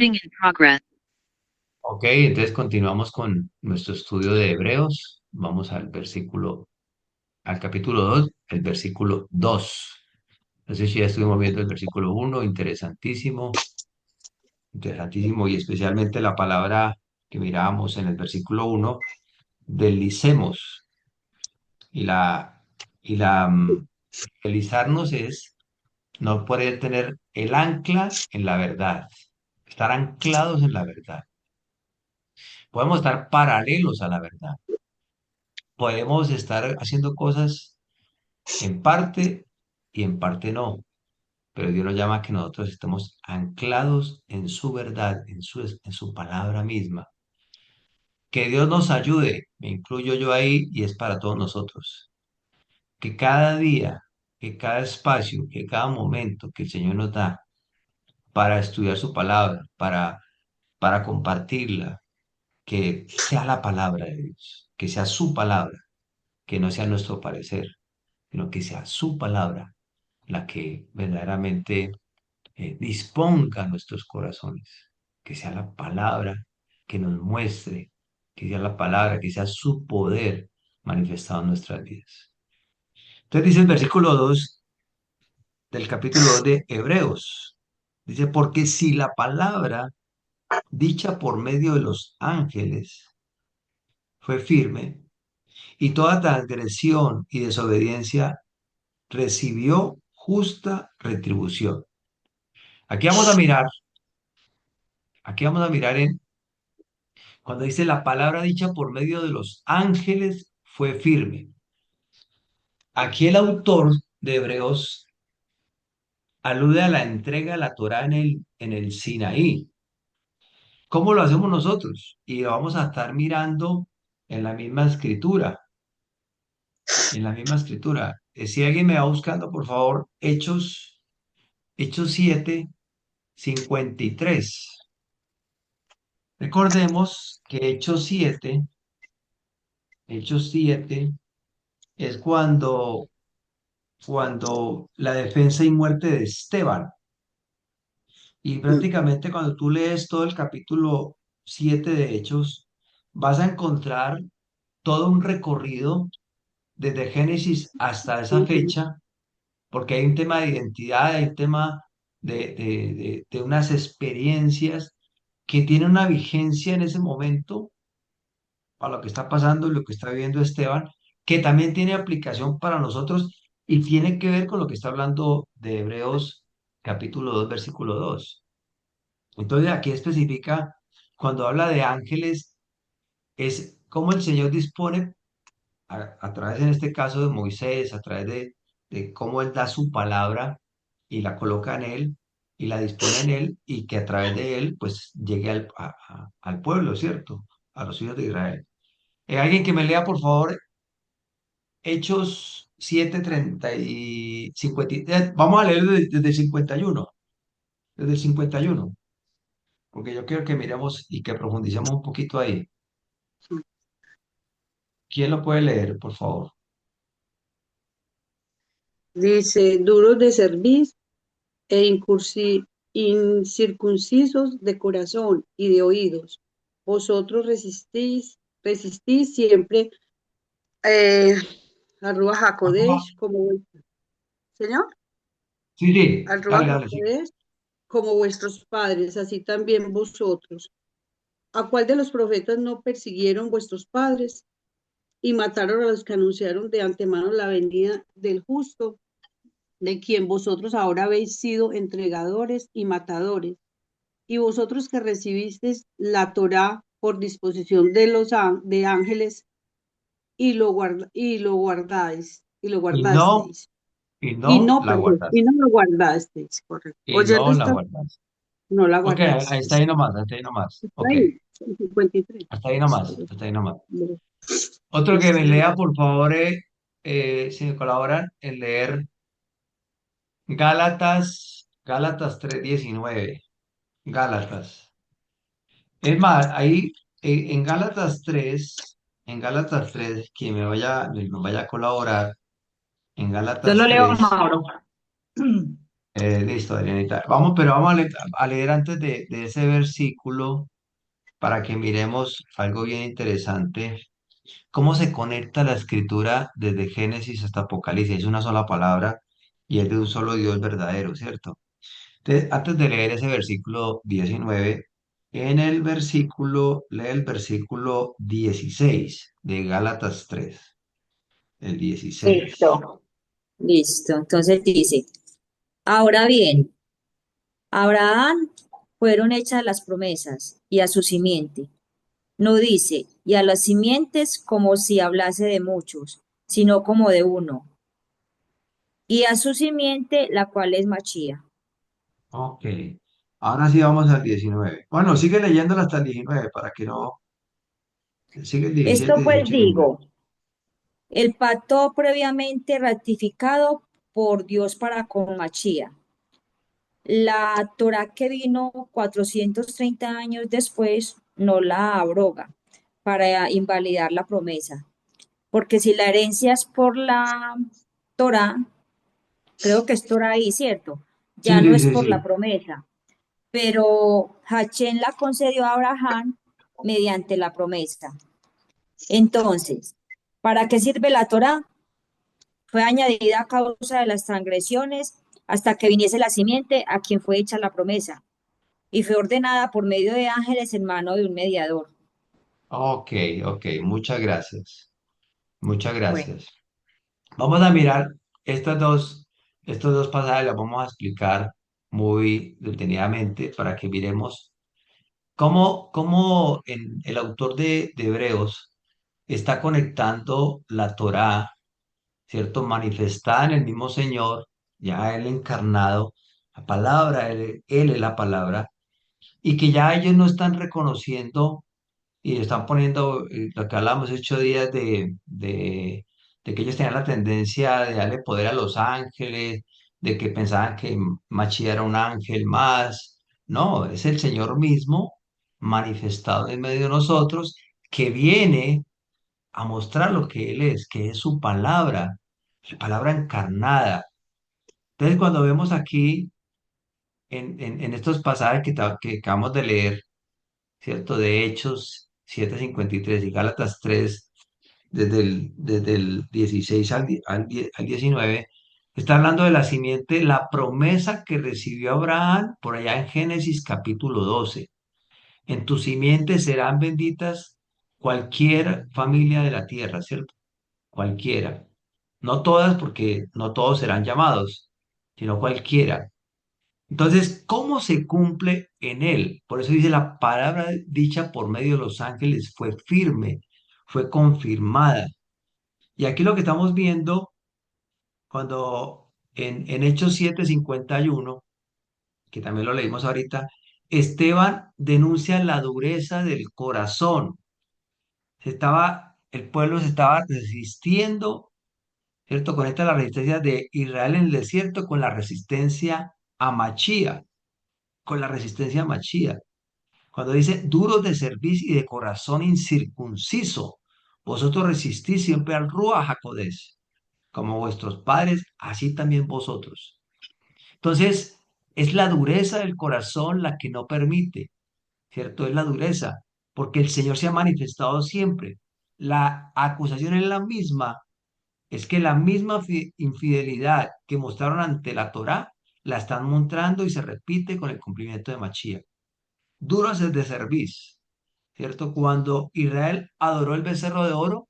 Recording in progress. Ok, entonces continuamos con nuestro estudio de Hebreos. Vamos al capítulo 2, el versículo 2. No sé si ya estuvimos viendo el versículo 1, interesantísimo, interesantísimo, y especialmente la palabra que mirábamos en el versículo 1, deslicemos. Y deslizarnos es no poder tener el ancla en la verdad, estar anclados en la verdad. Podemos estar paralelos a la verdad. Podemos estar haciendo cosas en parte y en parte no, pero Dios nos llama a que nosotros estemos anclados en su verdad, en su palabra misma. Que Dios nos ayude, me incluyo yo ahí y es para todos nosotros. Que cada día, que cada espacio, que cada momento que el Señor nos da para estudiar su palabra, para compartirla, que sea la palabra de Dios, que sea su palabra, que no sea nuestro parecer, sino que sea su palabra la que verdaderamente disponga nuestros corazones, que sea la palabra que nos muestre, que sea la palabra, que sea su poder manifestado en nuestras vidas. Entonces dice el versículo 2 del capítulo 2 de Hebreos, dice, porque si la palabra dicha por medio de los ángeles fue firme, y toda transgresión y desobediencia recibió justa retribución. Aquí vamos a mirar, aquí vamos a mirar en cuando dice la palabra dicha por medio de los ángeles fue firme. Aquí el autor de Hebreos alude a la entrega de la Torá en el Sinaí. ¿Cómo lo hacemos nosotros? Y lo vamos a estar mirando en la misma escritura, en la misma escritura. Si alguien me va buscando, por favor, Hechos 7, 53. Recordemos que Hechos 7 es cuando la defensa y muerte de Esteban. Y prácticamente cuando tú lees todo el capítulo 7 de Hechos, vas a encontrar todo un recorrido desde Génesis hasta esa fecha, porque hay un tema de identidad, hay un tema de unas experiencias que tienen una vigencia en ese momento para lo que está pasando y lo que está viviendo Esteban, que también tiene aplicación para nosotros y tiene que ver con lo que está hablando de Hebreos capítulo 2 versículo 2. Entonces aquí especifica, cuando habla de ángeles, es cómo el Señor dispone a través, en este caso, de Moisés, a través de cómo Él da su palabra y la coloca en Él y la dispone en Él y que a través de Él, pues, llegue al pueblo, ¿cierto? A los hijos de Israel. Alguien que me lea, por favor, Hechos 7 30 y 50. Vamos a leer desde el 51, desde el 51, porque yo quiero que miremos y que profundicemos un poquito ahí. ¿Quién lo puede leer, por favor? Dice, duros de cerviz e incircuncisos de corazón y de oídos. Vosotros resistís siempre eh, a Ruach Ajá. HaKodesh Señor, Sí, sí, al Ruach dale, dale, sí. HaKodesh como vuestros padres, así también vosotros. ¿A cuál de los profetas no persiguieron vuestros padres y mataron a los que anunciaron de antemano la venida del justo, de quien vosotros ahora habéis sido entregadores y matadores? Y vosotros que recibisteis la Torá por disposición de ángeles y lo Y no, guardasteis. y no la Y guardaste. no lo guardasteis, correcto. Y Oyendo no la esta, guardaste. no la Ok, ahí está guardasteis. ahí nomás, hasta ahí nomás. Está Ok, ahí, el 53. hasta ahí nomás, hasta ahí nomás. Bueno, Otro que me listo. lea, por favor, si me colaboran, en leer Gálatas 3:19. Gálatas. Es más, ahí en Gálatas 3, quien nos vaya a colaborar, en Yo lo Gálatas leo, 3, Mauro. Listo, Adrianita. Vamos, pero vamos a leer antes de ese versículo para que miremos algo bien interesante. ¿Cómo se conecta la escritura desde Génesis hasta Apocalipsis? Es una sola palabra y es de un solo Dios verdadero, ¿cierto? Entonces, antes de leer ese versículo 19, lee el versículo 16 de Gálatas 3, el 16. Listo, listo. Entonces dice, ahora bien, a Abraham fueron hechas las promesas y a su simiente. No dice, y a las simientes como si hablase de muchos, sino como de uno, y a su simiente, la cual es Machía. Ok, ahora sí vamos al 19. Bueno, sigue leyéndolo hasta el 19 para que no... Sigue el 17, Esto pues 18 y 19. digo, el pacto previamente ratificado por Dios para con Machía. La Torá que vino 430 años después no la abroga para invalidar la promesa, porque si la herencia es por la Torá, creo que es Torá ahí, ¿cierto? Sí, Ya no sí, es sí, por la sí. promesa, pero Hachén la concedió a Abraham mediante la promesa. Entonces, ¿para qué sirve la Torá? Fue añadida a causa de las transgresiones hasta que viniese la simiente a quien fue hecha la promesa, y fue ordenada por medio de ángeles en mano de un mediador. Ok, ok, muchas gracias. Muchas Bueno, gracias. Vamos a mirar estas dos, estos dos pasajes, los vamos a explicar muy detenidamente para que miremos cómo el autor de Hebreos está conectando la Torá, ¿cierto? Manifestada en el mismo Señor, ya Él encarnado, la palabra, Él es la palabra, y que ya ellos no están reconociendo y están poniendo lo que hablamos 8 días de que ellos tenían la tendencia de darle poder a los ángeles, de que pensaban que Machía era un ángel más. No, es el Señor mismo manifestado en medio de nosotros que viene a mostrar lo que Él es, que es su palabra, la palabra encarnada. Entonces, cuando vemos aquí en estos pasajes que acabamos de leer, ¿cierto? De Hechos 7:53 y Gálatas 3, desde el 16 al 19, está hablando de la simiente, la promesa que recibió Abraham por allá en Génesis capítulo 12. En tu simiente serán benditas cualquier familia de la tierra, ¿cierto? Cualquiera. No todas, porque no todos serán llamados, sino cualquiera. Entonces, ¿cómo se cumple en él? Por eso dice la palabra dicha por medio de los ángeles fue firme, fue confirmada. Y aquí lo que estamos viendo cuando en Hechos 7:51, que también lo leímos ahorita, Esteban denuncia la dureza del corazón. El pueblo se estaba resistiendo, ¿cierto? Conecta la resistencia de Israel en el desierto con la resistencia a Machía, con la resistencia a Machía. Cuando dice duros de cerviz y de corazón incircunciso, vosotros resistís siempre al Ruach HaKodesh, como vuestros padres, así también vosotros. Entonces, es la dureza del corazón la que no permite, ¿cierto? Es la dureza, porque el Señor se ha manifestado siempre. La acusación es la misma, es que la misma infidelidad que mostraron ante la Torá, la están mostrando y se repite con el cumplimiento de Mashiach. Duros es de cerviz, ¿cierto? Cuando Israel adoró el becerro de oro,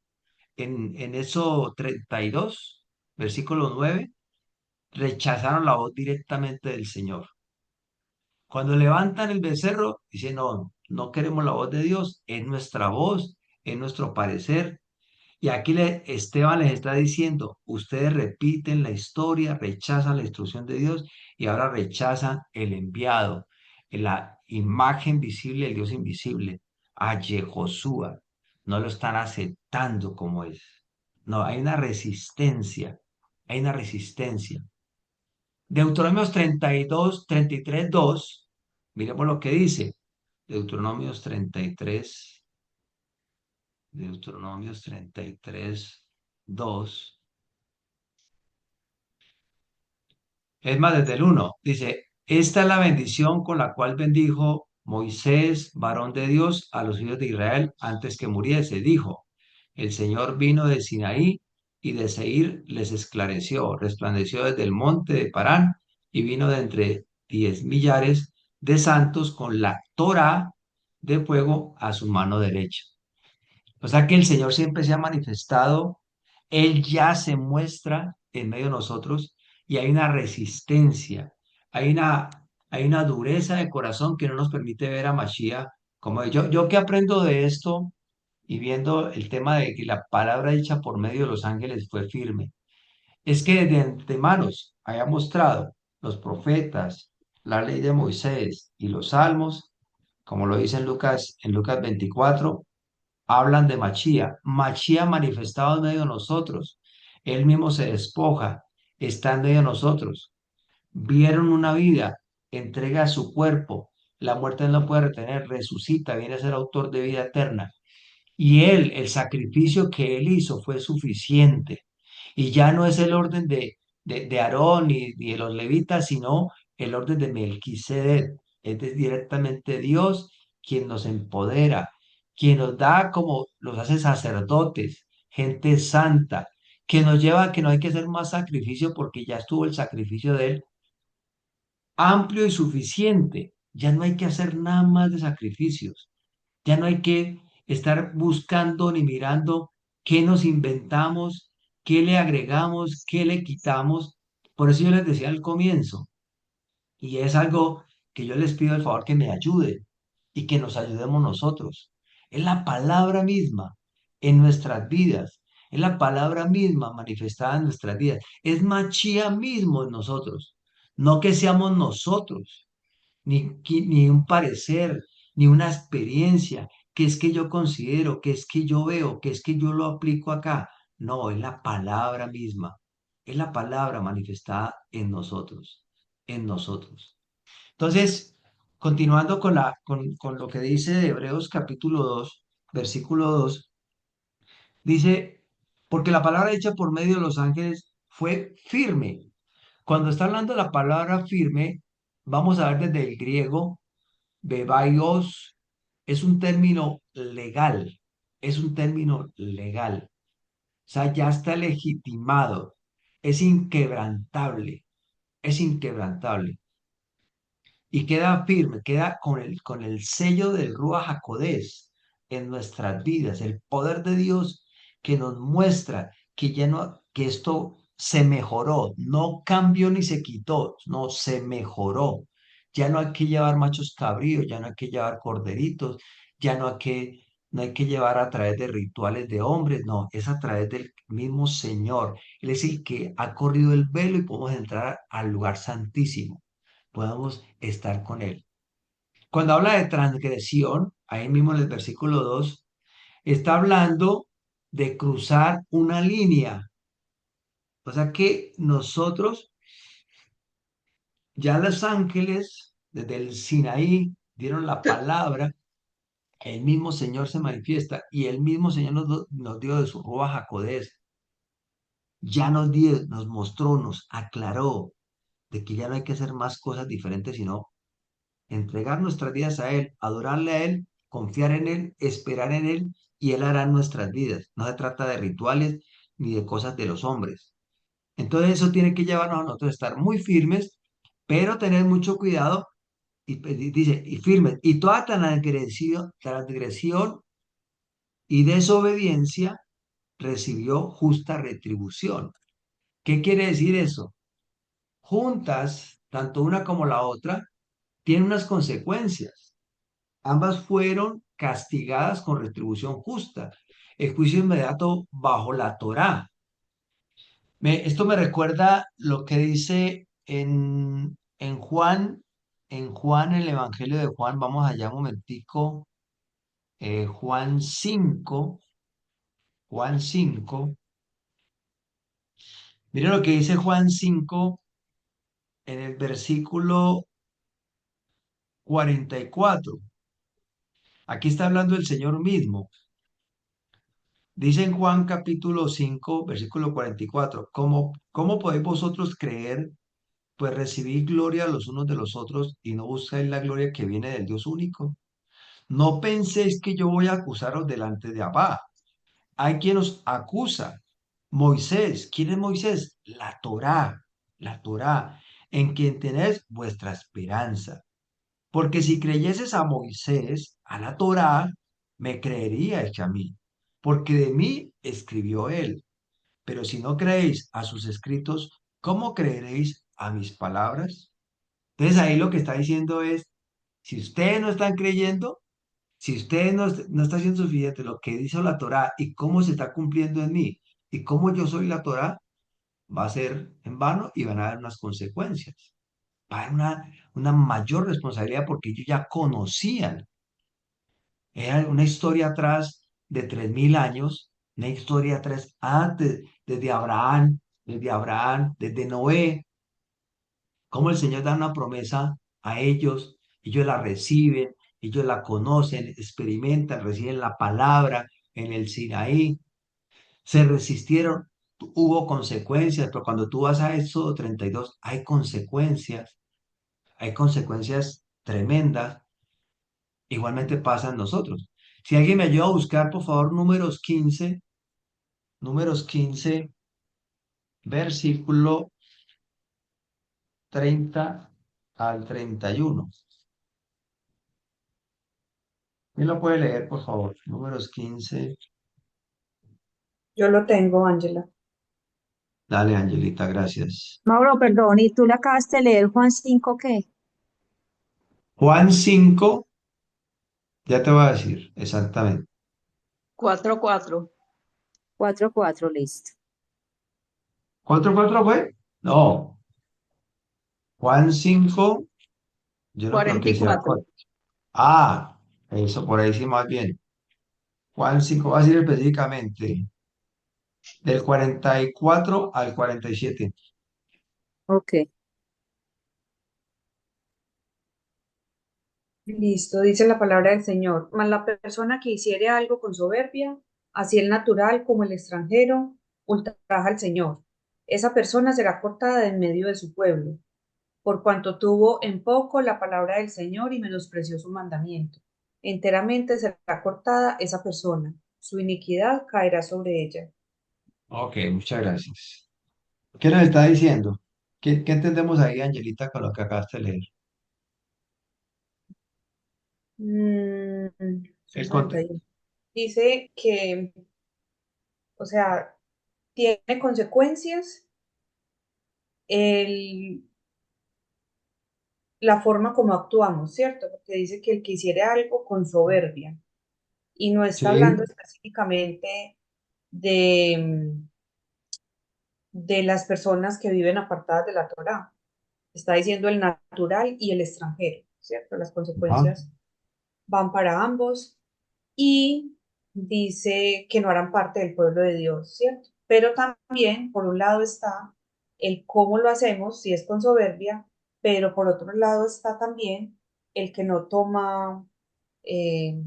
en eso 32, versículo 9, rechazaron la voz directamente del Señor. Cuando levantan el becerro, dicen, no, no queremos la voz de Dios, es nuestra voz, es nuestro parecer. Y aquí Esteban les está diciendo, ustedes repiten la historia, rechazan la instrucción de Dios y ahora rechazan el enviado, la imagen visible del Dios invisible, a Yehoshua. No lo están aceptando como es. No, hay una resistencia. Deuteronomios 32, 33, 2, miremos lo que dice. Deuteronomios 33, Deuteronomios 33, 2. Es más, desde el uno dice, esta es la bendición con la cual bendijo Moisés, varón de Dios, a los hijos de Israel antes que muriese. Dijo, el Señor vino de Sinaí y de Seir les esclareció, resplandeció desde el monte de Parán y vino de entre 10 millares de santos con la Torá de fuego a su mano derecha. O sea que el Señor siempre se ha manifestado, Él ya se muestra en medio de nosotros y hay una resistencia, hay una, hay una dureza de corazón que no nos permite ver a Mashiach como yo que aprendo de esto y viendo el tema de que la palabra dicha por medio de los ángeles fue firme, es que de antemanos haya mostrado los profetas, la ley de Moisés y los salmos, como lo dice en Lucas 24 hablan de Machía. Machía manifestado en medio de nosotros. Él mismo se despoja, está en medio de nosotros. Vieron una vida, entrega su cuerpo. La muerte no puede retener, resucita, viene a ser autor de vida eterna. Y él, el sacrificio que él hizo fue suficiente. Y ya no es el orden de Aarón y de los levitas, sino el orden de Melquisedec. Directamente Dios quien nos empodera, quien nos da como los hace sacerdotes, gente santa, que nos lleva a que no hay que hacer más sacrificio porque ya estuvo el sacrificio de él amplio y suficiente. Ya no hay que hacer nada más de sacrificios. Ya no hay que estar buscando ni mirando qué nos inventamos, qué le agregamos, qué le quitamos. Por eso yo les decía al comienzo, y es algo que yo les pido el favor que me ayuden y que nos ayudemos nosotros. Es la palabra misma en nuestras vidas. Es la palabra misma manifestada en nuestras vidas. Es Machía mismo en nosotros. No que seamos nosotros ni un parecer, ni una experiencia, que es que yo considero, que es que yo veo, que es que yo lo aplico acá. No, es la palabra misma, es la palabra manifestada en nosotros, en nosotros. Entonces, continuando con lo que dice de Hebreos capítulo 2 versículo 2 dice, porque la palabra hecha por medio de los ángeles fue firme. Cuando está hablando de la palabra firme, vamos a ver desde el griego Bebaios es un término legal, es un término legal. O sea, ya está legitimado, es inquebrantable, es inquebrantable. Y queda firme, queda con el sello del Ruach HaKodesh en nuestras vidas, el poder de Dios que nos muestra que ya no, que esto se mejoró, no cambió ni se quitó, no, se mejoró. Ya no hay que llevar machos cabríos, ya no hay que llevar corderitos, ya no hay que llevar a través de rituales de hombres, no, es a través del mismo Señor. Él es el que ha corrido el velo y podemos entrar al lugar santísimo, podamos estar con Él. Cuando habla de transgresión, ahí mismo en el versículo 2 está hablando de cruzar una línea. O sea que nosotros, ya los ángeles, desde el Sinaí, dieron la palabra, el mismo Señor se manifiesta y el mismo Señor nos dio de su Ruach HaKodesh. Ya nos mostró, nos aclaró de que ya no hay que hacer más cosas diferentes, sino entregar nuestras vidas a Él, adorarle a Él, confiar en Él, esperar en Él y Él hará nuestras vidas. No se trata de rituales ni de cosas de los hombres. Entonces eso tiene que llevarnos a nosotros a estar muy firmes, pero tener mucho cuidado y dice, y firmes. Y toda transgresión y desobediencia recibió justa retribución. ¿Qué quiere decir eso? Juntas, tanto una como la otra, tienen unas consecuencias. Ambas fueron castigadas con retribución justa. El juicio inmediato bajo la Torá. Esto me recuerda lo que dice en el Evangelio de Juan, vamos allá un momentico, Juan 5, Juan 5. Mire lo que dice Juan 5 en el versículo 44. Aquí está hablando el Señor mismo. Dice en Juan capítulo 5, versículo 44, ¿cómo podéis vosotros creer pues recibid gloria los unos de los otros y no buscáis la gloria que viene del Dios único. No penséis que yo voy a acusaros delante de Abba. Hay quien os acusa. Moisés, ¿quién es Moisés? La Torá, en quien tenéis vuestra esperanza. Porque si creyeses a Moisés, a la Torá, me creeríais que a mí, porque de mí escribió él. Pero si no creéis a sus escritos, ¿cómo creeréis a mis palabras? Entonces ahí lo que está diciendo es, si ustedes no están creyendo, si ustedes no está haciendo suficiente lo que dice la Torá y cómo se está cumpliendo en mí y cómo yo soy la Torá, va a ser en vano y van a haber unas consecuencias. Va a haber una mayor responsabilidad porque ellos ya conocían. Era una historia atrás de 3000 años, una historia atrás antes, desde Noé, cómo el Señor da una promesa a ellos la reciben, ellos la conocen, experimentan, reciben la palabra en el Sinaí, se resistieron, hubo consecuencias, pero cuando tú vas a Éxodo 32, hay consecuencias tremendas, igualmente pasan nosotros. Si alguien me ayuda a buscar, por favor, números 15 versículo 30 al 31. ¿Quién lo puede leer, por favor? Números 15. Yo lo tengo, Ángela. Dale, Angelita, gracias. Mauro, perdón, ¿y tú le acabaste de leer Juan 5 qué? Juan 5, ya te voy a decir exactamente. 4:4. 4:4, listo. ¿4 fue? No, Juan 5, yo no creo que sea 44. 4. Ah, eso por ahí sí más bien. Juan 5 va a decir específicamente del 44 al 47. Ok. Listo, dice la palabra del Señor. Mas la persona que hiciere algo con soberbia, así el natural como el extranjero, ultraja al Señor. Esa persona será cortada de en medio de su pueblo, por cuanto tuvo en poco la palabra del Señor y menospreció su mandamiento. Enteramente será cortada esa persona. Su iniquidad caerá sobre ella. Ok, muchas gracias. ¿Qué nos está diciendo? ¿Qué entendemos ahí, Angelita, con lo que acabaste de leer? Mm, El son conte- 91. Dice que, o sea, tiene consecuencias el, la forma como actuamos, ¿cierto? Porque dice que el que hiciere algo con soberbia y no está hablando Sí. específicamente de, de las personas que viven apartadas de la Torá. Está diciendo el natural y el extranjero, ¿cierto? Las Ajá. consecuencias van para ambos y dice que no harán parte del pueblo de Dios, ¿cierto? Pero también, por un lado está el cómo lo hacemos, si es con soberbia, pero por otro lado está también el que no toma, eh,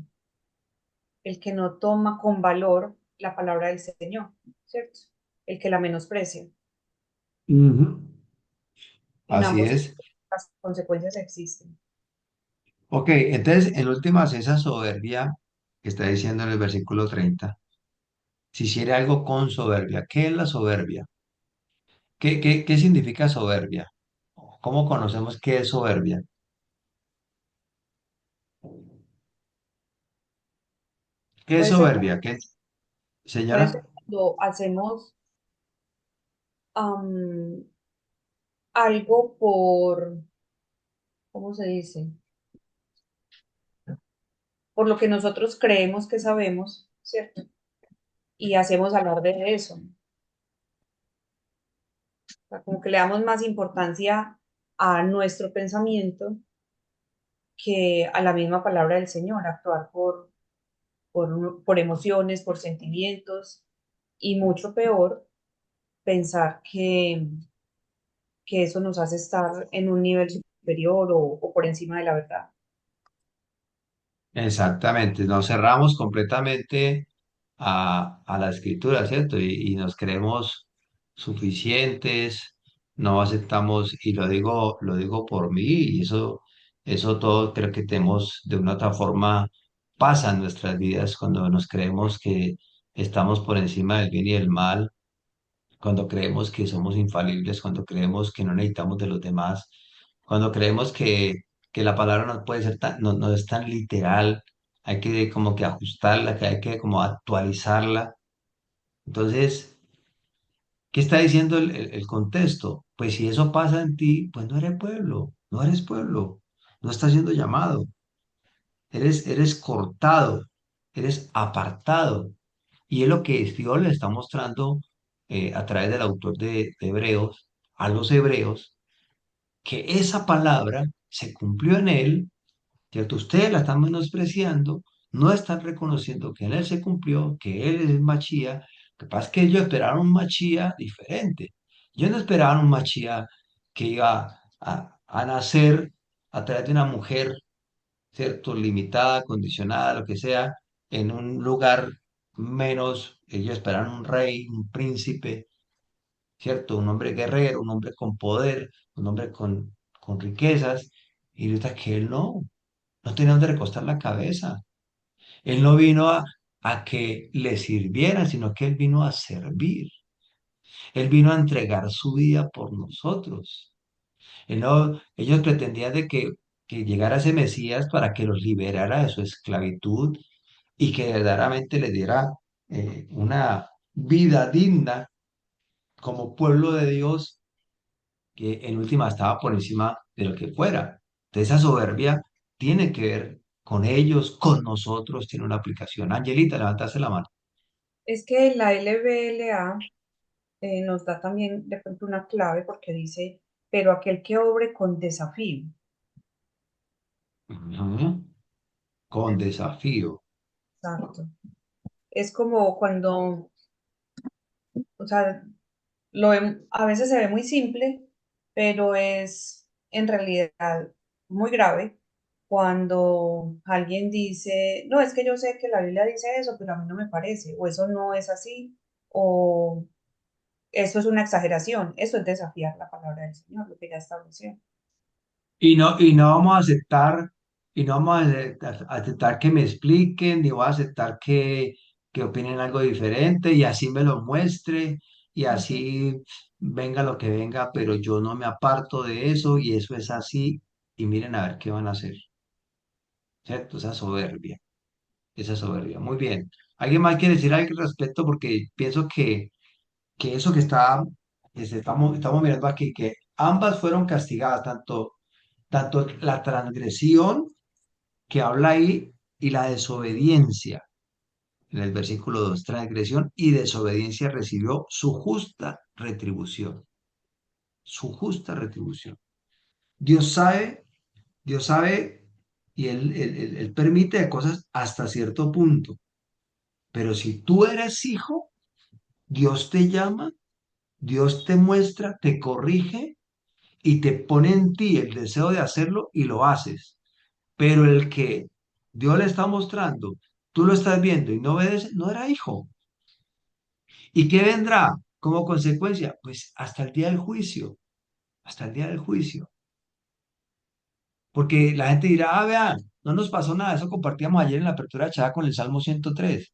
el que no toma con valor la palabra del Señor, ¿cierto? El que la menosprecia. Ujú. En Así ambos es. las consecuencias existen. Ok, entonces en últimas esa soberbia que está diciendo en el versículo 30, si hiciera algo con soberbia, ¿qué es la soberbia? ¿Qué significa soberbia? ¿Cómo conocemos qué es soberbia? ¿Qué es Puede ser, soberbia? ¿Qué, puede ser señora? cuando hacemos am, algo por, ¿cómo se dice? Por lo que nosotros creemos que sabemos, ¿cierto? Y hacemos alarde de eso. O sea, como que le damos más importancia a nuestro pensamiento que a la misma palabra del Señor, actuar por emociones, por sentimientos, y mucho peor, pensar que eso nos hace estar en un nivel superior o por encima de la verdad. Exactamente, nos cerramos completamente a la escritura, ¿cierto? Y nos creemos suficientes, no aceptamos, y lo digo por mí, y eso todo creo que tenemos de una u otra forma pasa en nuestras vidas cuando nos creemos que estamos por encima del bien y del mal, cuando creemos que somos infalibles, cuando creemos que no necesitamos de los demás, cuando creemos que la palabra no puede ser tan, no, no es tan literal, hay que como que ajustarla, que hay que como actualizarla. Entonces, ¿qué está diciendo el contexto? Pues si eso pasa en ti, pues no eres pueblo, no eres pueblo, no estás siendo llamado, eres cortado, eres apartado. Y es lo que Dios le está mostrando a través del autor de Hebreos, a los hebreos, que esa palabra se cumplió en él, ¿cierto? Ustedes la están menospreciando, no están reconociendo que en él se cumplió, que él es el Machía. Lo que pasa es que ellos esperaron un Machía diferente. Ellos no esperaban un Machía que iba a nacer a través de una mujer, ¿cierto? Limitada, condicionada, lo que sea, en un lugar menos. Ellos esperaban un rey, un príncipe, ¿cierto? Un hombre guerrero, un hombre con poder, un hombre con riquezas. Y resulta que él no tenía donde recostar la cabeza. Él no vino a que le sirvieran, sino que él vino a servir. Él vino a entregar su vida por nosotros. Ellos pretendían de que llegara ese Mesías para que los liberara de su esclavitud y que verdaderamente les diera una vida digna como pueblo de Dios, que en última estaba por encima de lo que fuera. Entonces esa soberbia tiene que ver con ellos, con nosotros, tiene una aplicación. Angelita, levantaste la mano. Es que la LBLA nos da también de pronto una clave porque dice, pero aquel que obre con desafío. Ujú. Con desafío. Exacto. Es como cuando, o sea, a veces se ve muy simple, pero es en realidad muy grave cuando alguien dice, no, es que yo sé que la Biblia dice eso, pero a mí no me parece, o eso no es así, o eso es una exageración. Eso es desafiar la palabra del Señor, lo que ya estableció. Y no vamos a aceptar, y no vamos a aceptar que me expliquen, ni voy a aceptar que opinen algo diferente, y así me lo muestre, y Ujú. así venga lo que venga, pero yo no me aparto de eso, y eso es así, y miren a ver qué van a hacer, ¿cierto? Esa soberbia, esa soberbia. Muy bien. ¿Alguien más quiere decir algo al respecto? Porque pienso que eso estamos mirando aquí, que ambas fueron castigadas, tanto la transgresión que habla ahí y la desobediencia. En el versículo 2 transgresión y desobediencia recibió su justa retribución. Su justa retribución. Dios sabe, Dios sabe y él permite cosas hasta cierto punto. Pero si tú eres hijo, Dios te llama, Dios te muestra, te corrige y te pone en ti el deseo de hacerlo y lo haces. Pero el que Dios le está mostrando, tú lo estás viendo y no obedece, no era hijo. ¿Y qué vendrá como consecuencia? Pues hasta el día del juicio, hasta el día del juicio. Porque la gente dirá, vean, no nos pasó nada, eso compartíamos ayer en la apertura de Chava con el Salmo 103.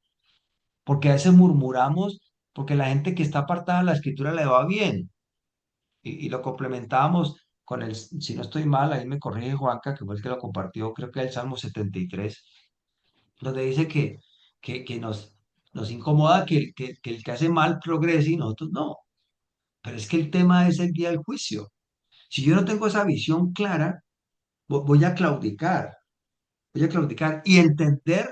Porque a veces murmuramos porque la gente que está apartada de la escritura le va bien. Y lo complementábamos con si no estoy mal, ahí me corrige Juanca, que fue el que lo compartió, creo que el Salmo 73 donde dice que nos incomoda que el que hace mal progrese y nosotros no. Pero es que el tema es el día del juicio. Si yo no tengo esa visión clara, voy a claudicar, voy a claudicar y entender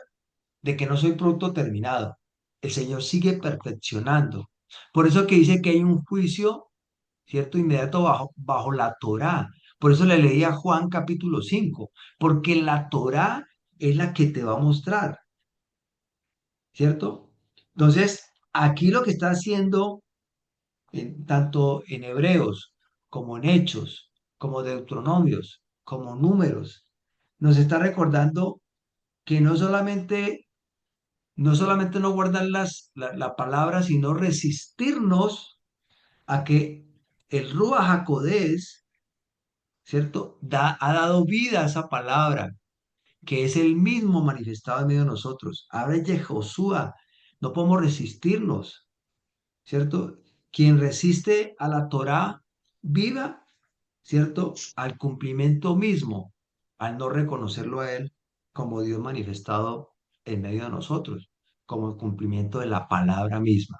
de que no soy producto terminado. El Señor sigue perfeccionando. Por eso que dice que hay un juicio, ¿cierto? Inmediato bajo la Torá. Por eso le leí a Juan capítulo 5 porque la Torá es la que te va a mostrar. ¿Cierto? Entonces, aquí lo que está haciendo, tanto en Hebreos como en Hechos, como Deuteronomios, como Números, nos está recordando que no solamente no guardar la palabra, sino resistirnos a que el Ruach HaKodesh, ¿cierto? Ha dado vida a esa palabra, que es el mismo manifestado en medio de nosotros. Habla de Josué, no podemos resistirnos, ¿cierto? Quien resiste a la Torá, viva, ¿cierto? Al cumplimiento mismo, al no reconocerlo a Él como Dios manifestado en medio de nosotros, como el cumplimiento de la palabra misma.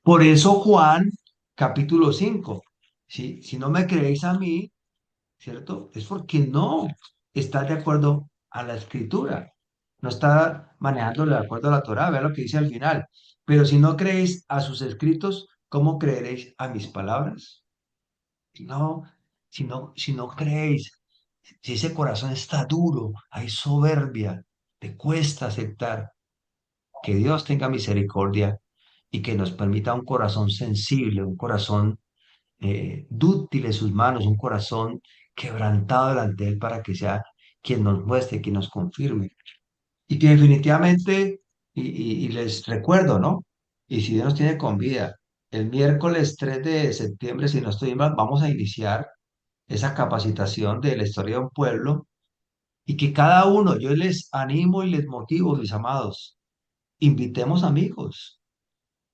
Por eso Juan, capítulo 5, si no me creéis a mí, ¿cierto? Es porque no está de acuerdo a la escritura, no está manejándolo de acuerdo a la Torá, vea lo que dice al final. Pero si no creéis a sus escritos, ¿cómo creeréis a mis palabras? No, si no creéis, si ese corazón está duro, hay soberbia, te cuesta aceptar que Dios tenga misericordia y que nos permita un corazón sensible, un corazón dúctil en sus manos, un corazón quebrantado delante de Él para que sea quien nos muestre, quien nos confirme. Y que definitivamente, y les recuerdo, ¿no? Y si Dios nos tiene con vida, el miércoles 3 de septiembre, si no estoy mal, vamos a iniciar esa capacitación de la historia de un pueblo y que cada uno, yo les animo y les motivo, mis amados, invitemos amigos,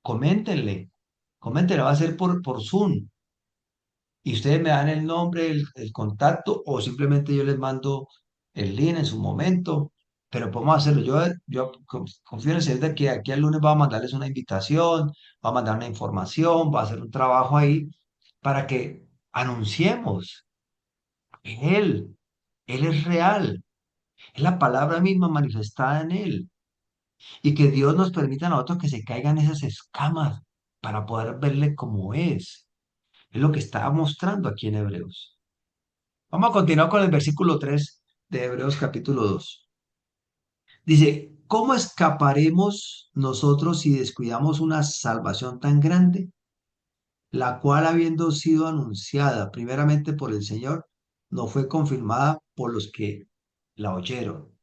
coméntenle, coméntenle, va a ser por Zoom y ustedes me dan el nombre, el contacto o simplemente yo les mando el link en su momento, pero podemos hacerlo. Yo confío en el Señor de que aquí al lunes va a mandarles una invitación, va a mandar una información, va a hacer un trabajo ahí para que anunciemos Él, Él es real, es la palabra misma manifestada en Él y que Dios nos permita a nosotros que se caigan esas escamas para poder verle como es. Es lo que está mostrando aquí en Hebreos. Vamos a continuar con el versículo 3 de Hebreos capítulo 2. Dice, ¿cómo escaparemos nosotros si descuidamos una salvación tan grande, la cual habiendo sido anunciada primeramente por el Señor, no fue confirmada por los que la oyeron?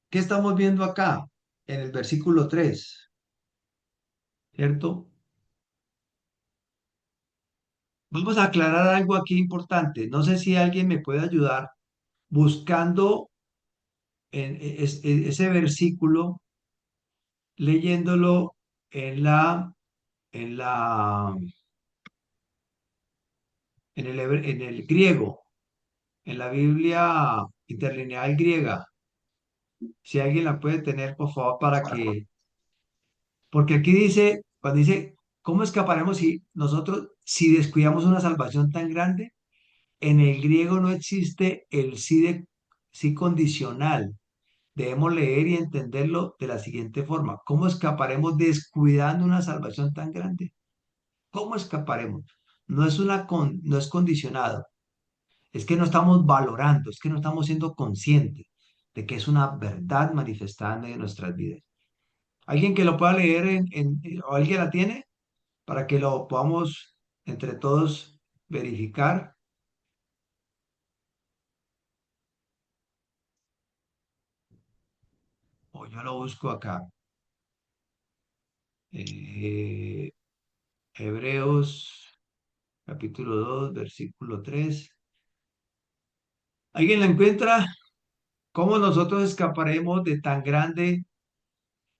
¿Qué estamos viendo acá en el versículo 3? ¿Cierto? Vamos a aclarar algo aquí importante. No sé si alguien me puede ayudar buscando ese versículo, leyéndolo en en la, en el griego, en la Biblia interlineal griega. Si alguien la puede tener, por favor, porque aquí dice, cuando dice, ¿cómo escaparemos si descuidamos una salvación tan grande? En el griego no existe el sí condicional. Debemos leer y entenderlo de la siguiente forma. ¿Cómo escaparemos descuidando una salvación tan grande? ¿Cómo escaparemos? No es condicionado, es que no estamos valorando, es que no estamos siendo conscientes de que es una verdad manifestada en medio de nuestras vidas. ¿Alguien que lo pueda leer o alguien la tiene para que lo podamos entre todos verificar? O yo lo busco acá. Eh, Hebreos capítulo 2 versículo 3. ¿Alguien la encuentra? ¿Cómo nosotros escaparemos de tan grande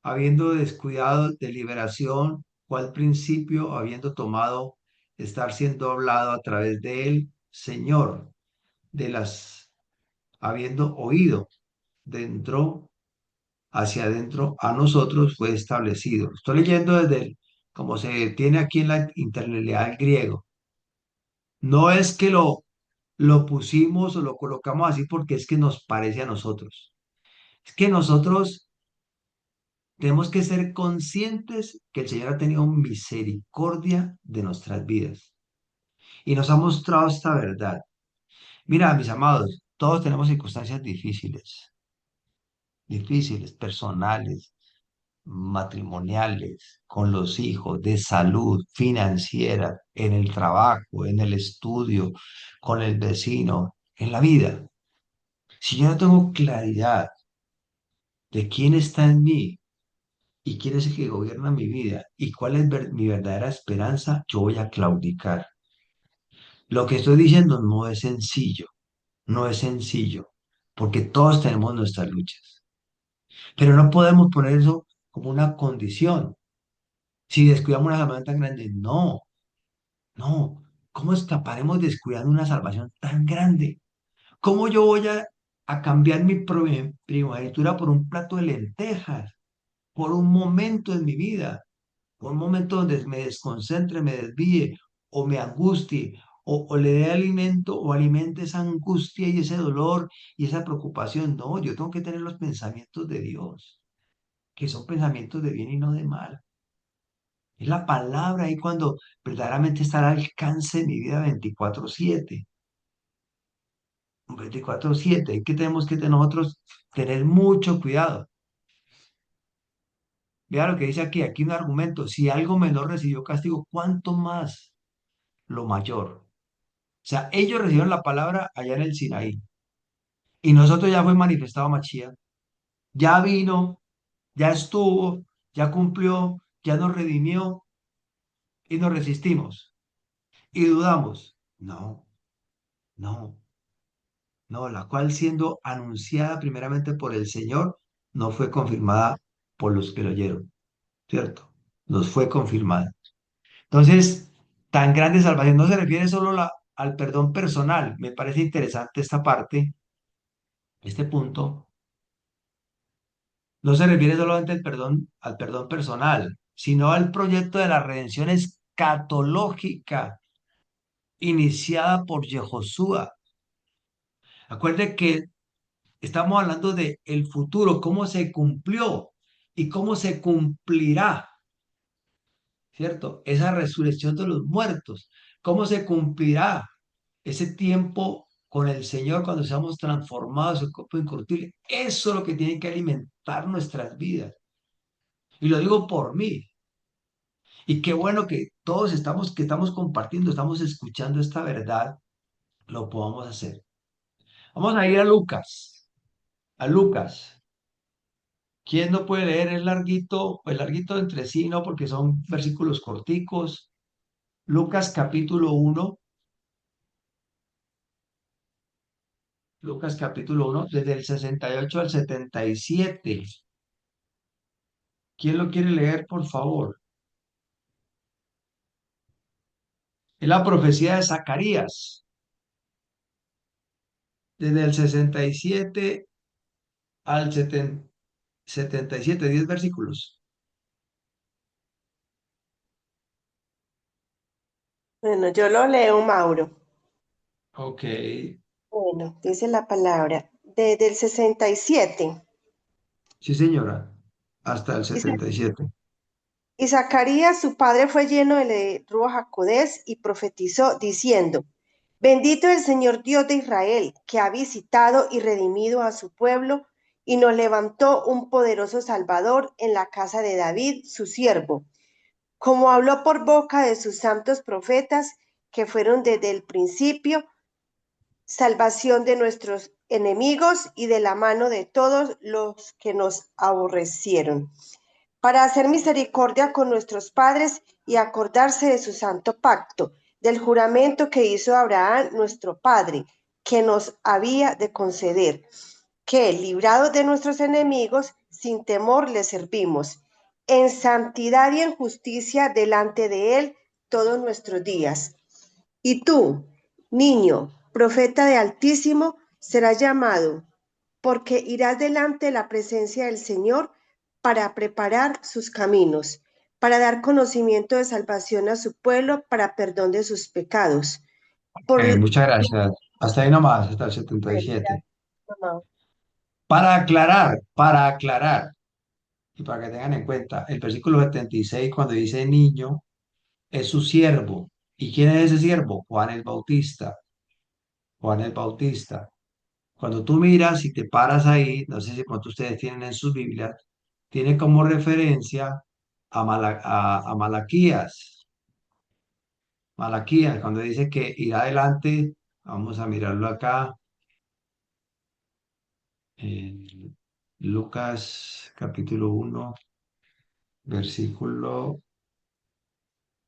habiendo descuidado de liberación, cual principio habiendo tomado, estar siendo hablado a través de él, Señor, habiendo oído dentro, hacia adentro, a nosotros fue establecido? Estoy leyendo como se tiene aquí en la interlineal griego. No es que lo pusimos o lo colocamos así porque es que nos parece a nosotros. Es que nosotros tenemos que ser conscientes que el Señor ha tenido misericordia de nuestras vidas y nos ha mostrado esta verdad. Mira, mis amados, todos tenemos circunstancias difíciles, personales, matrimoniales, con los hijos, de salud, financiera, en el trabajo, en el estudio, con el vecino, en la vida. Si yo no tengo claridad de quién está en mí, ¿Y quién es el que gobierna mi vida? ¿Y cuál es mi verdadera esperanza? Yo voy a claudicar. Lo que estoy diciendo no es sencillo, no es sencillo, porque todos tenemos nuestras luchas. Pero no podemos poner eso como una condición. Si descuidamos una salvación tan grande, no, no. ¿Cómo escaparemos descuidando una salvación tan grande? ¿Cómo yo voy a cambiar mi primogenitura por un plato de lentejas, por un momento en mi vida? Un momento donde me desconcentre, me desvíe o me angustie o le dé alimento o alimente esa angustia y ese dolor y esa preocupación. No, yo tengo que tener los pensamientos de Dios, que son pensamientos de bien y no de mal. Es la palabra ahí cuando verdaderamente está al alcance de mi vida 24/7. 24/7. ¿Qué tenemos que nosotros tener mucho cuidado? Vea lo que dice aquí, aquí un argumento. Si algo menor recibió castigo, ¿cuánto más lo mayor? O sea, ellos recibieron la palabra allá en el Sinaí. Y nosotros ya fue manifestado Mashiach. Ya vino, ya estuvo, ya cumplió, ya nos redimió y nos resistimos. Y dudamos. No, no, no. La cual siendo anunciada primeramente por el Señor, no fue confirmada por los que lo oyeron. ¿Cierto? Nos fue confirmada. Entonces, tan grande salvación no se refiere solo al perdón personal. Me parece interesante esta parte, este punto. No se refiere solamente al perdón personal, sino al proyecto de la redención escatológica iniciada por Yehoshua. Acuerde que estamos hablando de el futuro, cómo se cumplió y cómo se cumplirá, ¿cierto? Esa resurrección de los muertos, cómo se cumplirá ese tiempo con el Señor cuando seamos transformados en cuerpo incorruptible. Eso es lo que tiene que alimentar nuestras vidas. Y lo digo por mí. Y qué bueno que todos que estamos compartiendo, estamos escuchando esta verdad, lo podamos hacer. Vamos a ir a Lucas. A Lucas. ¿Quién no puede leer el larguito entre sí, no? Porque son versículos corticos. Lucas capítulo 1. Lucas capítulo 1 desde el 68 al 77. ¿Quién lo quiere leer, por favor? Es la profecía de Zacarías, desde el 67 al 77, 10 versículos. Bueno, yo lo leo, Mauro. Ok, Bueno, dice la palabra, desde el 67. sí señora, hasta el Dice, 77. y Zacarías, su padre, fue lleno de Ruach HaKodesh y profetizó diciendo, bendito el Señor Dios de Israel, que ha visitado y redimido a su pueblo y nos levantó un poderoso Salvador en la casa de David, su siervo, como habló por boca de sus santos profetas, que fueron desde el principio, salvación de nuestros enemigos y de la mano de todos los que nos aborrecieron, para hacer misericordia con nuestros padres y acordarse de su santo pacto, del juramento que hizo Abraham nuestro padre, que nos había de conceder, que, librados de nuestros enemigos, sin temor le servimos, en santidad y en justicia delante de él todos nuestros días. Y tú, niño, profeta de Altísimo, serás llamado, porque irás delante de la presencia del Señor para preparar sus caminos, para dar conocimiento de salvación a su pueblo, para perdón de sus pecados. Por... Muchas gracias. Hasta ahí nomás, hasta el Bueno, 77. gracias, mamá. Para aclarar, y para que tengan en cuenta, el versículo 76 cuando dice niño, es su siervo. ¿Y quién es ese siervo? Juan el Bautista. Juan el Bautista. Cuando tú miras y te paras ahí, no sé si pronto ustedes tienen en sus Biblias, tiene como referencia a Malaquías. Malaquías, cuando dice que irá adelante, vamos a mirarlo acá, en Lucas capítulo 1. versículo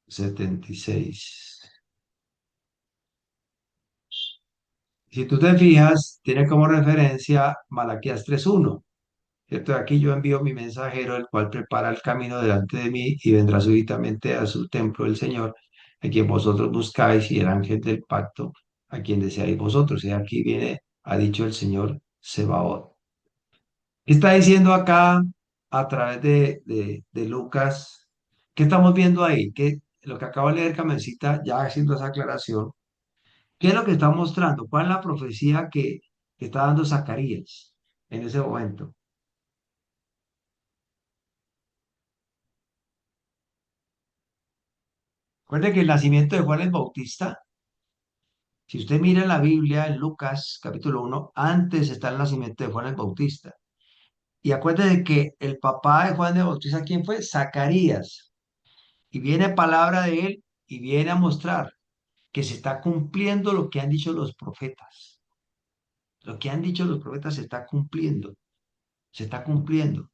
76. Si tú te fijas, tiene como referencia Malaquías 3:1. ¿Cierto? Aquí yo envío mi mensajero, el cual prepara el camino delante de mí y vendrá súbitamente a su templo el Señor, a quien vosotros buscáis, y el ángel del pacto, a quien deseáis vosotros. Y aquí viene, ha dicho el Señor Sebaot. ¿Qué está diciendo acá a través de Lucas? ¿Qué estamos viendo ahí? ¿Qué, lo que acabo de leer, Carmencita, ya haciendo esa aclaración? ¿Qué es lo que está mostrando? ¿Cuál es la profecía que está dando Zacarías en ese momento? Recuerde que el nacimiento de Juan el Bautista, si usted mira en la Biblia, en Lucas capítulo 1, antes está el nacimiento de Juan el Bautista. Y acuérdese que el papá de Juan el Bautista, ¿quién fue? Zacarías. Y viene palabra de él y viene a mostrar que se está cumpliendo lo que han dicho los profetas. Lo que han dicho los profetas se está cumpliendo. Se está cumpliendo.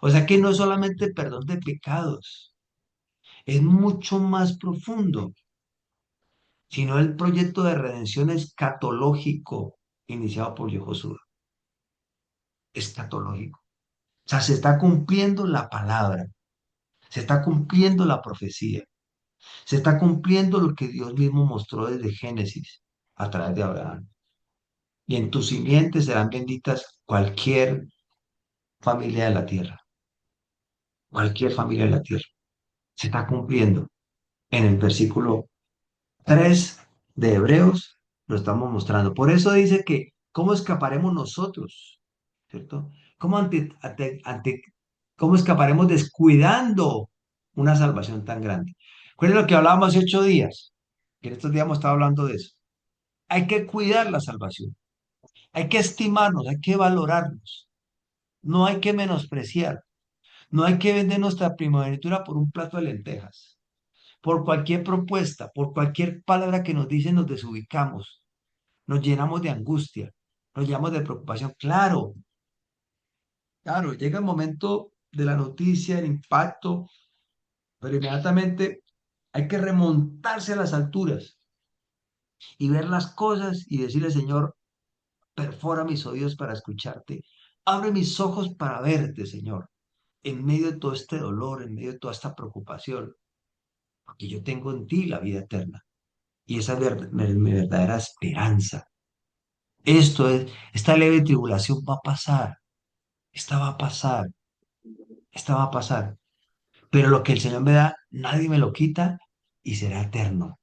O sea que no es solamente perdón de pecados, es mucho más profundo, sino el proyecto de redención escatológico iniciado por Josué. Escatológico. O sea, se está cumpliendo la palabra, se está cumpliendo la profecía, se está cumpliendo lo que Dios mismo mostró desde Génesis a través de Abraham. Y en tus simientes serán benditas cualquier familia de la tierra, cualquier familia de la tierra. Se está cumpliendo. En el versículo 3 de Hebreos lo estamos mostrando. Por eso dice que, ¿cómo escaparemos nosotros? ¿Cierto? ¿Cómo, cómo escaparemos descuidando una salvación tan grande? ¿Cuál es lo que hablábamos hace 8 días? Que en estos días hemos estado hablando de eso. Hay que cuidar la salvación. Hay que estimarnos, hay que valorarnos. No hay que menospreciar. No hay que vender nuestra primogenitura por un plato de lentejas. Por cualquier propuesta, por cualquier palabra que nos dicen, nos desubicamos, nos llenamos de angustia, nos llenamos de preocupación. Claro, claro, llega el momento de la noticia, el impacto, pero inmediatamente hay que remontarse a las alturas y ver las cosas y decirle, Señor, perfora mis oídos para escucharte, abre mis ojos para verte, Señor, en medio de todo este dolor, en medio de toda esta preocupación, porque yo tengo en ti la vida eterna. Y esa es mi verdadera esperanza. Esta leve tribulación va a pasar, esta va a pasar, esta va a pasar. Pero lo que el Señor me da, nadie me lo quita y será eterno.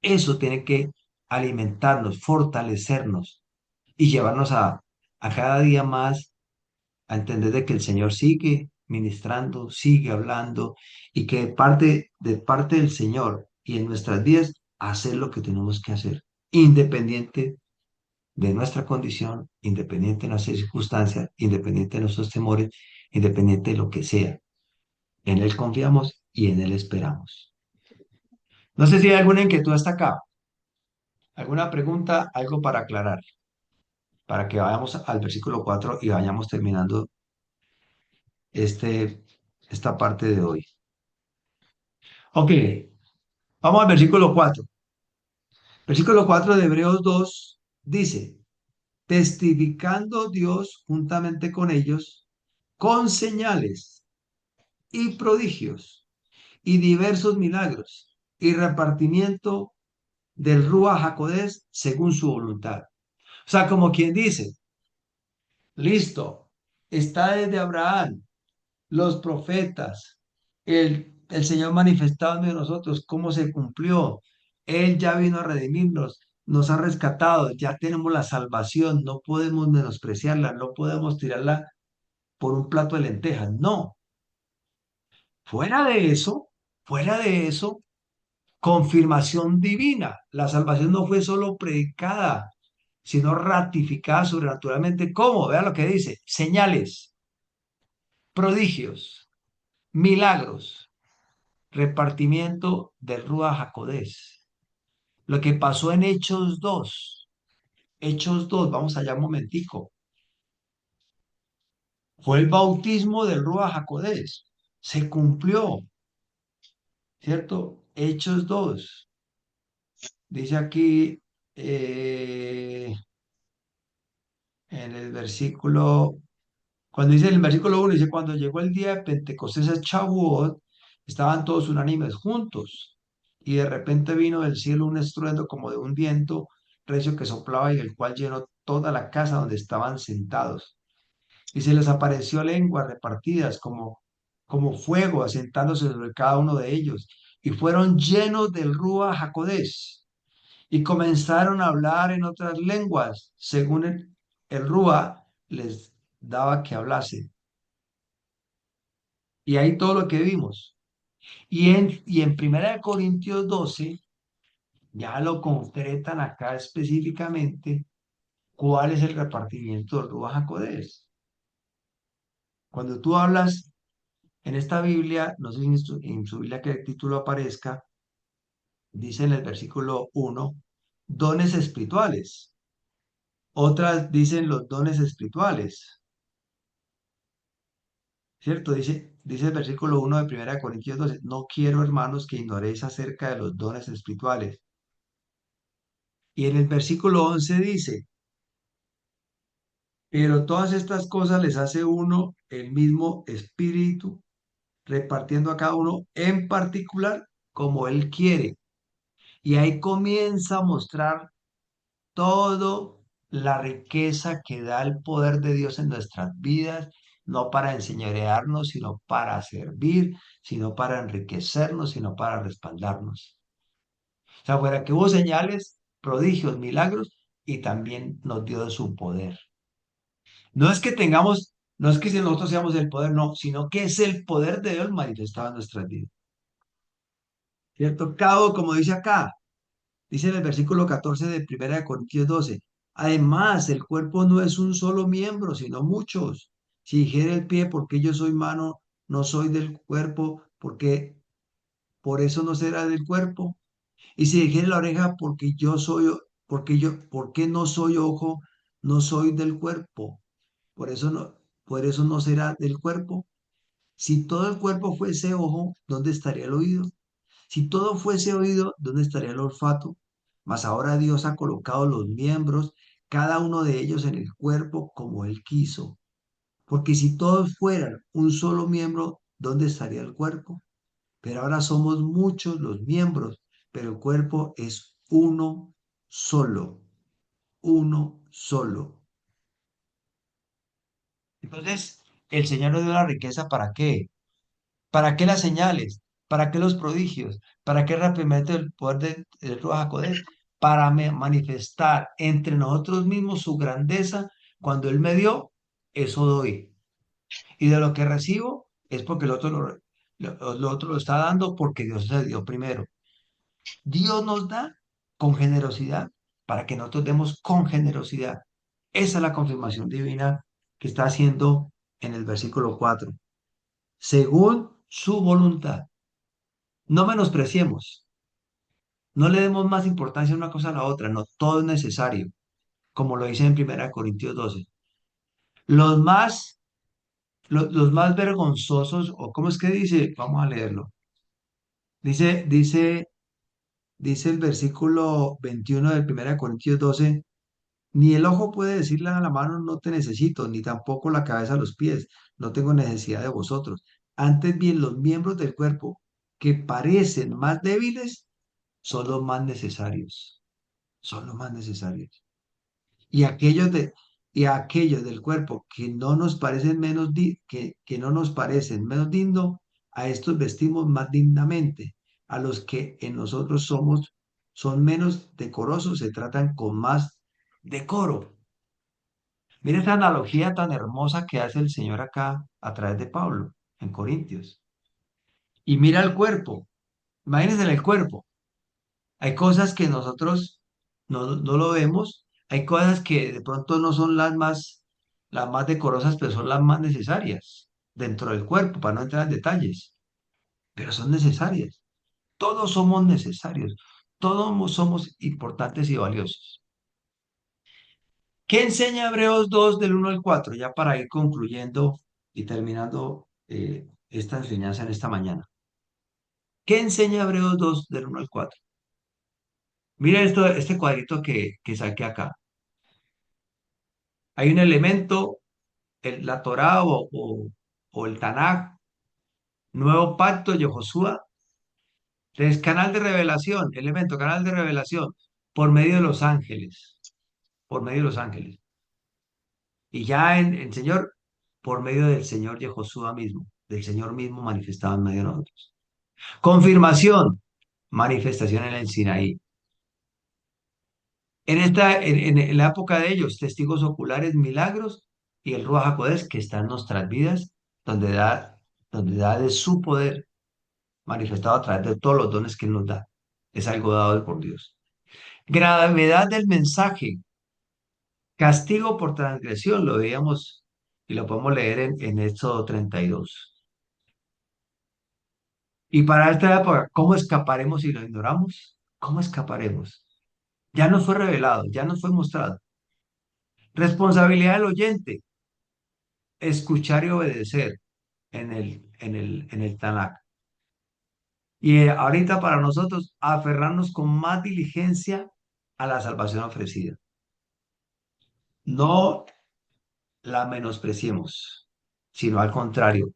Eso tiene que alimentarnos, fortalecernos y llevarnos a cada día más a entender de que el Señor sigue ministrando, sigue hablando y que de parte del Señor y en nuestras vidas, hacer lo que tenemos que hacer, independiente de nuestra condición, independiente de nuestras circunstancias, independiente de nuestros temores, independiente de lo que sea. En Él confiamos y en Él esperamos. No sé si hay alguna inquietud hasta acá, alguna pregunta, algo para aclarar, para que vayamos al versículo 4 y vayamos terminando este, esta parte de hoy. Ok, vamos al versículo 4. Versículo 4 de Hebreos 2 dice, testificando Dios juntamente con ellos, con señales y prodigios y diversos milagros y repartimiento del Ruach HaKodesh según su voluntad. O sea, como quien dice, listo, está desde Abraham, los profetas, el Señor manifestado en medio de nosotros, cómo se cumplió. Él ya vino a redimirnos, nos ha rescatado, ya tenemos la salvación, no podemos menospreciarla, no podemos tirarla por un plato de lentejas, no. Fuera de eso, confirmación divina. La salvación no fue solo predicada, sino ratificada sobrenaturalmente. ¿Cómo? Vea lo que dice. Señales, prodigios, milagros, repartimiento del Ruach HaKodesh. Lo que pasó en Hechos 2. Hechos 2, vamos allá un momentico. Fue el bautismo del Ruach HaKodesh. se cumplió, ¿cierto? Hechos 2 dice aquí en el versículo, cuando dice en el versículo 1, dice, cuando llegó el día de Pentecostés a Shavuot, estaban todos unánimes juntos, y de repente vino del cielo un estruendo como de un viento recio que soplaba y el cual llenó toda la casa donde estaban sentados. Y se les apareció lenguas repartidas como fuego, asentándose sobre cada uno de ellos, y fueron llenos del Rúa Jacodés, y comenzaron a hablar en otras lenguas, según el Rúa les daba que hablase. Y ahí todo lo que vimos. Y en 1 Corintios 12 ya lo concretan acá específicamente cuál es el repartimiento del Rúa Jacodés. Cuando tú hablas en esta Biblia, no sé si en su Biblia que el título aparezca, dice en el versículo 1, dones espirituales. Otras dicen los dones espirituales, ¿cierto? Dice el versículo 1 de 1 Corintios 12, no quiero, hermanos, que ignoréis acerca de los dones espirituales. Y en el versículo 11 dice, pero todas estas cosas les hace uno el mismo espíritu, repartiendo a cada uno en particular como él quiere. Y ahí comienza a mostrar todo la riqueza que da el poder de Dios en nuestras vidas, no para enseñorearnos, sino para servir, sino para enriquecernos, sino para respaldarnos. O sea, fuera que hubo señales, prodigios, milagros, y también nos dio de su poder. No es que tengamos, no es que si nosotros seamos el poder, no, sino que es el poder de Dios manifestado en nuestras vidas. ¿Cierto? Cabo, como dice acá, dice en el versículo 14 de 1 Corintios 12, además el cuerpo no es un solo miembro, sino muchos. Si dijera el pie, porque yo soy mano, no soy del cuerpo, porque por eso no será del cuerpo. Y si dijera la oreja, porque no soy ojo, no soy del cuerpo, por eso no será del cuerpo. Si todo el cuerpo fuese ojo, ¿dónde estaría el oído? Si todo fuese oído, ¿dónde estaría el olfato? Mas ahora Dios ha colocado los miembros, cada uno de ellos en el cuerpo como Él quiso. Porque si todos fueran un solo miembro, ¿dónde estaría el cuerpo? Pero ahora somos muchos los miembros, pero el cuerpo es uno solo, uno solo. Entonces, el Señor nos dio la riqueza ¿para qué? ¿Para qué las señales? ¿Para qué los prodigios? ¿Para qué el reprimiento del poder del Ruach HaKodesh? Para manifestar entre nosotros mismos su grandeza. Cuando Él me dio, eso doy. Y de lo que recibo es porque el otro lo otro lo está dando porque Dios se dio primero. Dios nos da con generosidad para que nosotros demos con generosidad. Esa es la confirmación divina que está haciendo en el versículo 4. Según su voluntad. No menospreciemos, no le demos más importancia a una cosa a la otra, no, todo es necesario, como lo dice en 1 Corintios 12. Los más, los más vergonzosos, o ¿cómo es que dice? Vamos a leerlo. Dice el versículo 21 de 1 Corintios 12, ni el ojo puede decirle a la mano, no te necesito, ni tampoco la cabeza a los pies, no tengo necesidad de vosotros. Antes bien, los miembros del cuerpo que parecen más débiles son los más necesarios. Son los más necesarios. Y aquellos del cuerpo que no nos parecen que no nos parecen menos dignos, a estos vestimos más dignamente. A los que en nosotros son menos decorosos, se tratan con más decoro. Mira esta analogía tan hermosa que hace el Señor acá a través de Pablo en Corintios. Y mira el cuerpo. Imagínense el cuerpo. Hay cosas que nosotros no lo vemos, hay cosas que de pronto no son las más decorosas, pero son las más necesarias dentro del cuerpo, para no entrar en detalles, pero son necesarias. Todos somos necesarios, todos somos importantes y valiosos. ¿Qué enseña Hebreos 2 del 1 al 4? Ya para ir concluyendo y terminando esta enseñanza en esta mañana. ¿Qué enseña Hebreos 2 del 1 al 4? Mira esto, este cuadrito que saqué acá. Hay un elemento, la Torá o el Tanaj, nuevo pacto de Josué, es canal de revelación, elemento, canal de revelación, por medio de los ángeles, por medio de los ángeles. Y ya en Señor, por medio del Señor Yehoshua mismo, del Señor mismo manifestado en medio de nosotros. Confirmación, manifestación en el Sinaí. En la época de ellos, testigos oculares, milagros y el Ruach HaKodesh que está en nuestras vidas, donde da de su poder manifestado a través de todos los dones que Él nos da. Es algo dado por Dios. Gravedad del mensaje, castigo por transgresión, lo veíamos y lo podemos leer en Éxodo 32. Y para esta época, ¿cómo escaparemos si lo ignoramos? ¿Cómo escaparemos? Ya nos fue revelado, ya nos fue mostrado. Responsabilidad del oyente, escuchar y obedecer en el Tanakh. Y ahorita para nosotros, aferrarnos con más diligencia a la salvación ofrecida. No la menospreciemos, sino al contrario,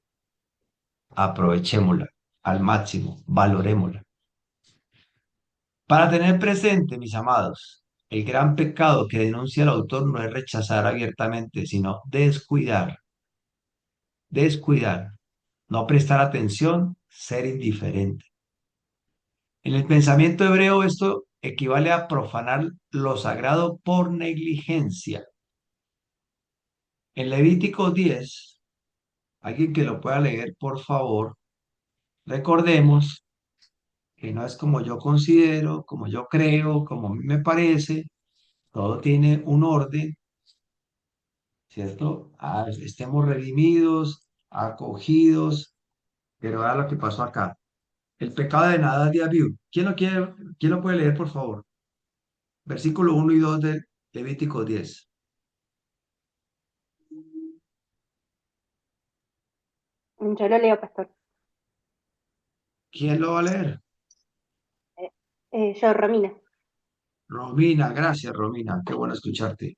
aprovechémosla al máximo, valorémosla. Para tener presente, mis amados, el gran pecado que denuncia el autor no es rechazar abiertamente, sino descuidar, no prestar atención, ser indiferente. En el pensamiento hebreo esto equivale a profanar lo sagrado por negligencia. En Levítico 10, alguien que lo pueda leer, por favor, recordemos que no es como yo considero, como yo creo, como a mí me parece, todo tiene un orden, ¿cierto? Estemos redimidos, acogidos, pero vea lo que pasó acá. El pecado de Nadab y Abiú. ¿Quién lo puede leer, por favor? Versículo 1 y 2 de Levítico 10. Yo lo leo, pastor. ¿Quién lo va a leer? Yo, Romina. Romina, gracias, Romina. Qué bueno escucharte.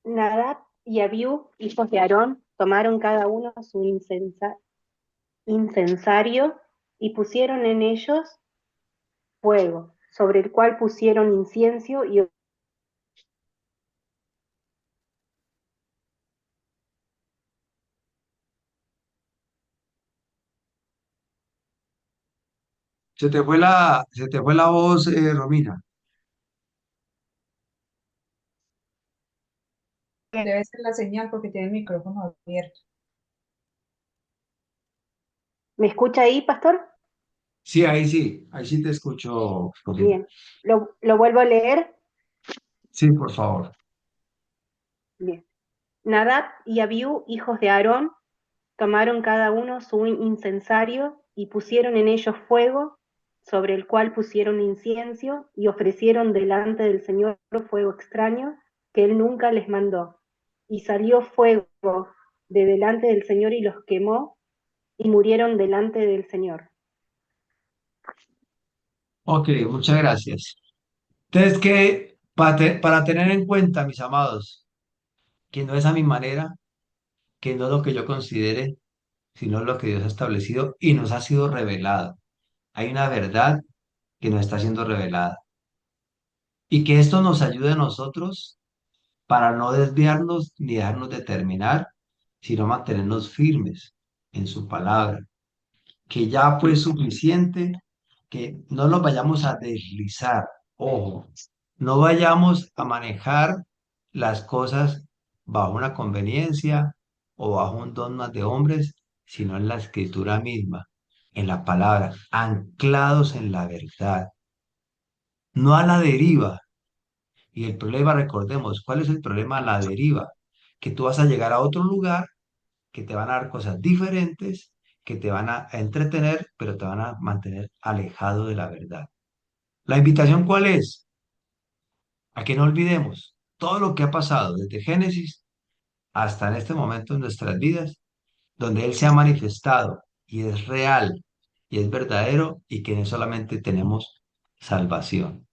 Nadab y Abiú, hijos de Aarón, tomaron cada uno su incensario y pusieron en ellos fuego, sobre el cual pusieron incienso y Se te fue la voz, Romina. Debe ser la señal porque tiene el micrófono abierto. ¿me escucha ahí, pastor? Sí, ahí sí te escucho, Romina. Bien. ¿Lo vuelvo a leer? Sí, por favor. Bien. Nadab y Abiú, hijos de Aarón, tomaron cada uno su incensario y pusieron en ellos fuego, sobre el cual pusieron incienso y ofrecieron delante del Señor fuego extraño que él nunca les mandó. Y salió fuego de delante del Señor y los quemó y murieron delante del Señor. Ok, muchas gracias. Entonces, que para tener en cuenta, mis amados, que no es a mi manera, que no es lo que yo considere, sino lo que Dios ha establecido y nos ha sido revelado. Hay una verdad que nos está siendo revelada. Y que esto nos ayude a nosotros para no desviarnos ni dejarnos determinar, sino mantenernos firmes en su palabra. Que ya fue suficiente, que no nos vayamos a deslizar. Ojo, no vayamos a manejar las cosas bajo una conveniencia o bajo un dogma de hombres, sino en la escritura misma, en la palabra, anclados en la verdad, no a la deriva. Y el problema, recordemos, ¿cuál es el problema a la deriva? Que tú vas a llegar a otro lugar, que te van a dar cosas diferentes, que te van a entretener, pero te van a mantener alejado de la verdad. ¿La invitación cuál es? A que no olvidemos todo lo que ha pasado desde Génesis hasta en este momento en nuestras vidas donde Él se ha manifestado y es real y es verdadero y que en Él solamente tenemos salvación.